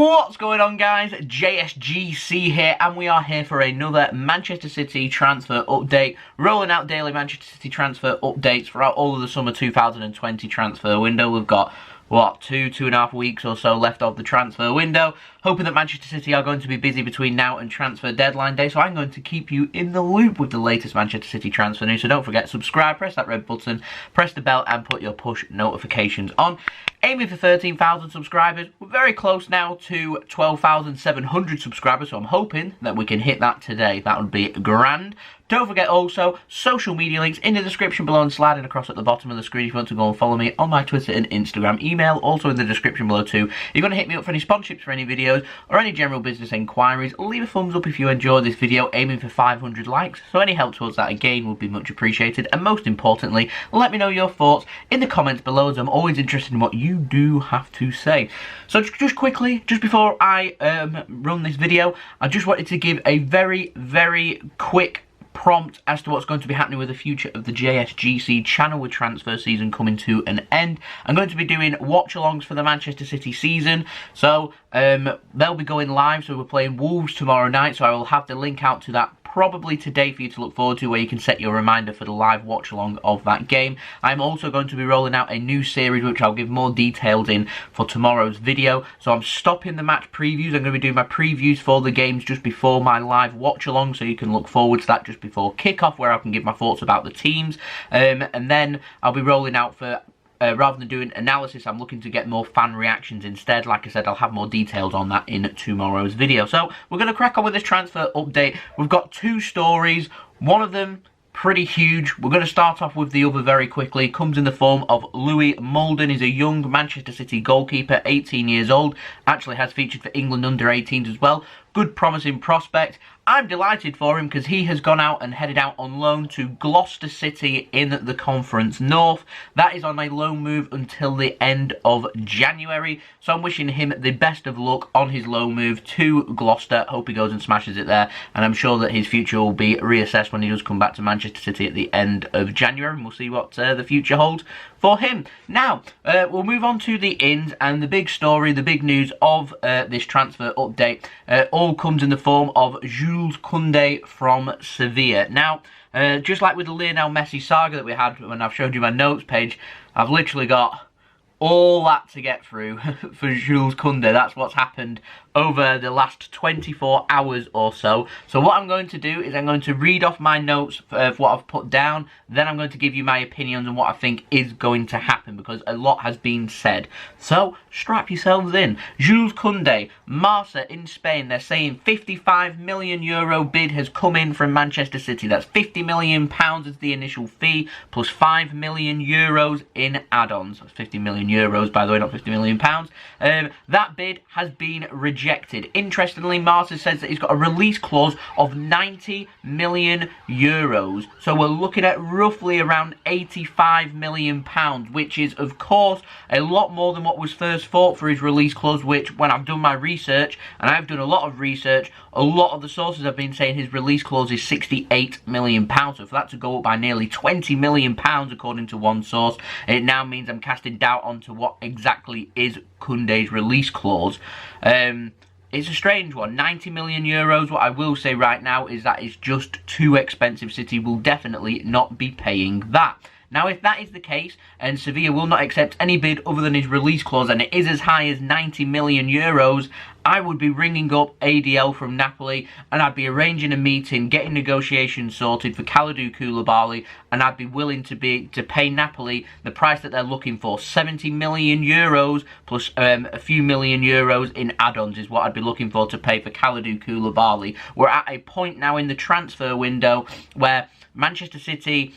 What's going on, guys? JSGC here, and we are here for another Manchester City transfer update, rolling out daily Manchester City transfer updates throughout all of the summer 2020 transfer window. We've got, what, two and a half weeks or so left of the transfer window. Hoping that Manchester City are going to be busy between now and transfer deadline day, so I'm going to keep you in the loop with the latest Manchester City transfer news. So don't forget, subscribe, press that red button, press the bell, and put your push notifications on. Aiming for 13,000 subscribers. We're very close now to 12,700 subscribers, so I'm hoping that we can hit that today. That would be grand. Don't forget also, social media links in the description below and sliding across at the bottom of the screen if you want to go and follow me on my Twitter and Instagram. Email also in the description below too. You're going to hit me up for any sponsorships for any videos or any general business inquiries. Leave a thumbs up if you enjoyed this video, aiming for 500 likes. So any help towards that again would be much appreciated. And most importantly, let me know your thoughts in the comments below, as I'm always interested in what you do have to say. So just quickly, just before I run this video, I just wanted to give a very quick prompt as to what's going to be happening with the future of the JSGC channel with transfer season coming to an end. I'm going to be doing watch-alongs for the Manchester City season, so they'll be going live. So we're playing Wolves tomorrow night, so I will have the link out to that probably today for you to look forward to, where you can set your reminder for the live watch along of that game. I'm also going to be rolling out a new series which I'll give more details in for tomorrow's video. So I'm stopping the match previews. I'm going to be doing my previews for the games just before my live watch along, so you can look forward to that just before kickoff, where I can give my thoughts about the teams, and then I'll be rolling out for rather than doing analysis, I'm looking to get more fan reactions instead. Like I said, I'll have more details on that in tomorrow's video. So we're going to crack on with this transfer update. We've got two stories. One of them pretty huge. We're going to start off with the other very quickly. It comes in the form of Louie Moulden. He's a young Manchester City goalkeeper, 18 years old. Actually has featured for England under-18s as well. Good promising prospect. I'm delighted for him because he has gone out and headed out on loan to Gloucester City in the Conference North. That is on a loan move until the end of January. So I'm wishing him the best of luck on his loan move to Gloucester. Hope he goes and smashes it there. And I'm sure that his future will be reassessed when he does come back to Manchester City at the end of January. And we'll see what the future holds for him. Now, we'll move on to the ins, and the big story, the big news of this transfer update all comes in the form of Jules Kounde from Sevilla. Now, just like with the Lionel Messi saga that we had when I've showed you my notes page, I've literally got all that to get through for Jules Kounde. That's what's happened over the last 24 hours or so. So what I'm going to do is I'm going to read off my notes of what I've put down. Then I'm going to give you my opinions on what I think is going to happen, because a lot has been said. So strap yourselves in. Jules Kounde, Marca in Spain. They're saying €55 million bid has come in from Manchester City. That's £50 million as the initial fee, plus €5 million in add-ons. That's €50 million, by the way, not £50 million. That bid has been rejected. Interestingly, Marta says that he's got a release clause of €90 million. So we're looking at roughly around £85 million, which is, of course, a lot more than what was first thought for his release clause, which, when I've done my research, and I've done a lot of research, a lot of the sources have been saying his release clause is £68 million. So for that to go up by nearly £20 million, according to one source, it now means I'm casting doubt onto what exactly is Kounde's release clause. It's a strange one. €90 million. What I will say right now is that it's just too expensive. City will definitely not be paying that. Now, if that is the case, and Sevilla will not accept any bid other than his release clause, and it is as high as €90 million, I would be ringing up ADL from Napoli, and I'd be arranging a meeting, getting negotiations sorted for Kalidou Koulibaly, and I'd be willing to pay Napoli the price that they're looking for. €70 million plus a few million euros in add-ons is what I'd be looking for to pay for Kalidou Koulibaly. We're at a point now in the transfer window where Manchester City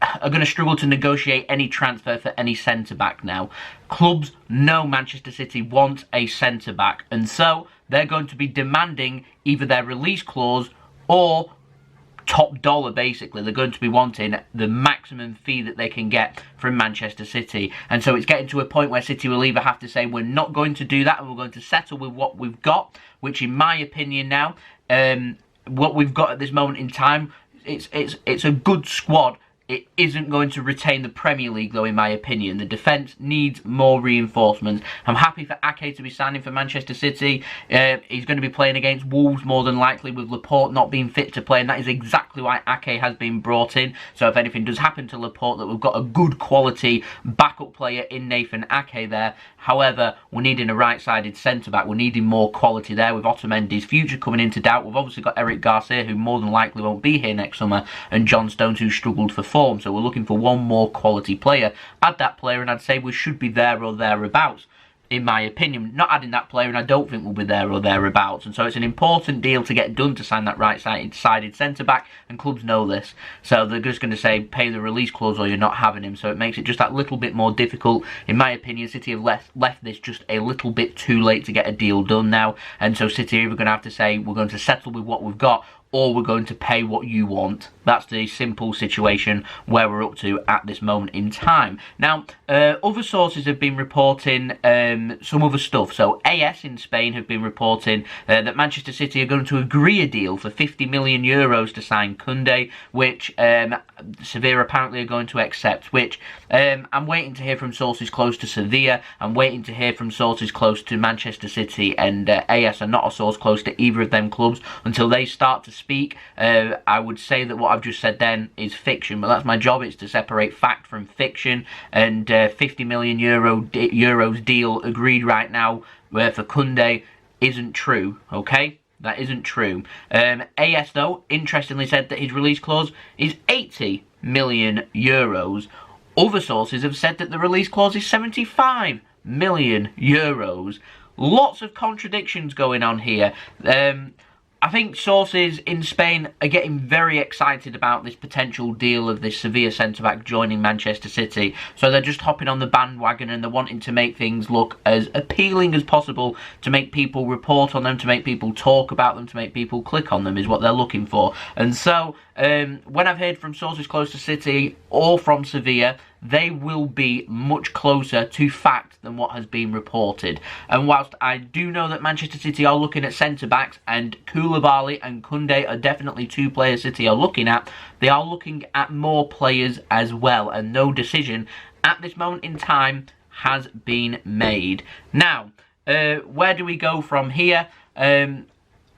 are going to struggle to negotiate any transfer for any centre-back now. Clubs know Manchester City want a centre-back, and so they're going to be demanding either their release clause or top dollar, basically. They're going to be wanting the maximum fee that they can get from Manchester City. And so it's getting to a point where City will either have to say, we're not going to do that and we're going to settle with what we've got, which in my opinion now, what we've got at this moment in time, it's a good squad It isn't going to retain the Premier League, though, in my opinion. The defence needs more reinforcements. I'm happy for Ake to be signing for Manchester City. He's going to be playing against Wolves more than likely, with Laporte not being fit to play, and that is exactly why Ake has been brought in. So if anything does happen to Laporte, that we've got a good quality backup player in Nathan Ake there. However, we're needing a right-sided centre-back. We're needing more quality there, with Otamendi's future coming into doubt. We've obviously got Eric Garcia, who more than likely won't be here next summer, and John Stones, who struggled for form. So we're looking for one more quality player. Add that player, and I'd say we should be there or thereabouts, in my opinion. Not adding that player, and I don't think we'll be there or thereabouts. And so it's an important deal to get done to sign that right-sided centre-back, and clubs know this. So they're just going to say, pay the release clause or you're not having him. So it makes it just that little bit more difficult. In my opinion, City have left this just a little bit too late to get a deal done now. And so City are either going to have to say, we're going to settle with what we've got, or we're going to pay what you want. That's the simple situation where we're up to at this moment in time. Now, other sources have been reporting some other stuff. So AS in Spain have been reporting that Manchester City are going to agree a deal for 50 million euros to sign Kounde, which Sevilla apparently are going to accept, which I'm waiting to hear from sources close to Sevilla. I'm waiting to hear from sources close to Manchester City, and AS are not a source close to either of them clubs. Until they start to speak, I would say that what I've just said then is fiction, but that's my job. It's to separate fact from fiction, and 50 million euros deal agreed right now for Kounde isn't true, okay? That isn't true. AS, though, interestingly said that his release clause is 80 million euros. Other sources have said that the release clause is 75 million euros. Lots of contradictions going on here. I think sources in Spain are getting very excited about this potential deal of this Sevilla centre-back joining Manchester City. So they're just hopping on the bandwagon, and they're wanting to make things look as appealing as possible, to make people report on them, to make people talk about them, to make people click on them, is what they're looking for. And so when I've heard from sources close to City or from Sevilla, they will be much closer to fact than what has been reported. And whilst I do know that Manchester City are looking at centre-backs, and Koulibaly and Kounde are definitely two players City are looking at, they are looking at more players as well, and no decision at this moment in time has been made. Now, where do we go from here?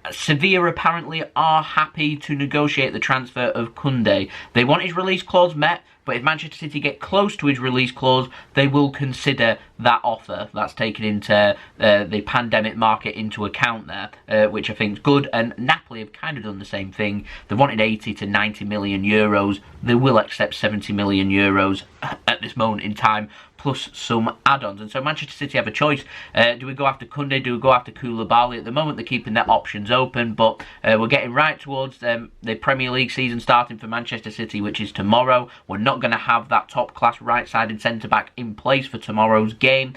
Sevilla apparently are happy to negotiate the transfer of Kounde. They want his release clause met, but if Manchester City get close to his release clause, they will consider that offer. That's taken into the pandemic market into account there, which I think is good. And Napoli have kind of done the same thing. They wanted 80 to 90 million euros. They will accept 70 million euros at this moment in time, plus some add-ons. And so Manchester City have a choice. Do we go after Kounde? Do we go after Koulibaly? At the moment, they're keeping their options open, but we're getting right towards the Premier League season starting for Manchester City, which is tomorrow. We're not going to have that top-class right-sided centre-back in place for tomorrow's game.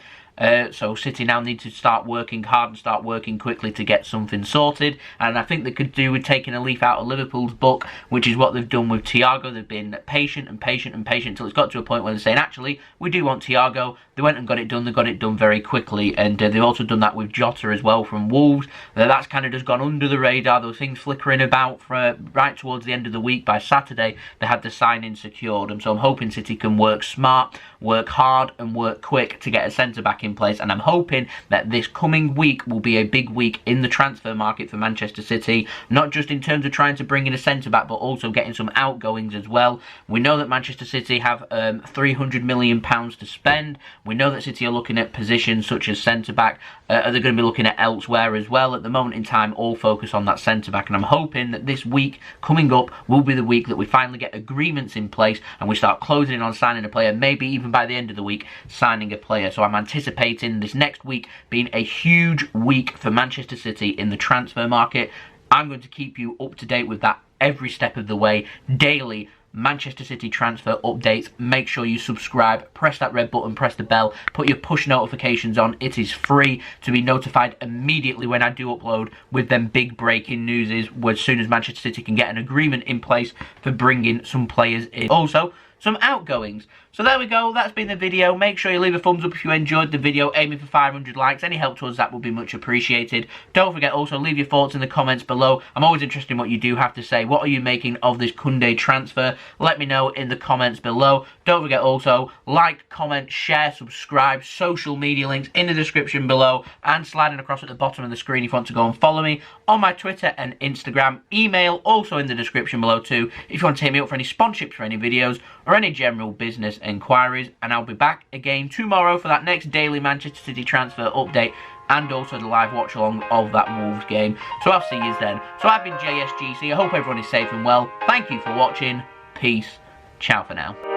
So City now need to start working hard and start working quickly to get something sorted, and I think they could do with taking a leaf out of Liverpool's book, which is what they've done with Thiago. They've been patient and patient and patient until it's got to a point where they're saying, actually, we do want Thiago. They went and got it done. They got it done very quickly, and they've also done that with Jota as well from Wolves. That's kind of just gone under the radar. Those things flickering about for right towards the end of the week. By Saturday, they had the signing secured, and so I'm hoping City can work smart, work hard, and work quick to get a centre-back in place, and I'm hoping that this coming week will be a big week in the transfer market for Manchester City, not just in terms of trying to bring in a centre-back, but also getting some outgoings as well. We know that Manchester City have £300 million to spend. We know that City are looking at positions such as centre-back. Are they going to be looking at elsewhere as well? At the moment in time, all focus on that centre-back, and I'm hoping that this week coming up will be the week that we finally get agreements in place and we start closing in on signing a player, maybe even by the end of the week signing a player. So I'm anticipating this next week being a huge week for Manchester City in the transfer market. I'm going to keep you up to date with that every step of the way, daily Manchester City transfer updates. Make sure you subscribe, press that red button, press the bell, put your push notifications on. It is free to be notified immediately when I do upload with them big breaking news as soon as Manchester City can get an agreement in place for bringing some players in. Also, some outgoings. So there we go, that's been the video. Make sure you leave a thumbs up if you enjoyed the video, aiming for 500 likes. Any help to us, that would be much appreciated. Don't forget also, leave your thoughts in the comments below. I'm always interested in what you do have to say. What are you making of this Kounde transfer? Let me know in the comments below. Don't forget also, like, comment, share, subscribe, social media links in the description below, and sliding across at the bottom of the screen if you want to go and follow me on my Twitter and Instagram. Email also in the description below too, if you want to hit me up for any sponsorships for any videos or any general business enquiries. And I'll be back again tomorrow for that next daily Manchester City transfer update and also the live watch along of that Wolves game. So I'll see you then. So I've been JSGC. I hope everyone is safe and well. Thank you for watching. Peace. Ciao for now.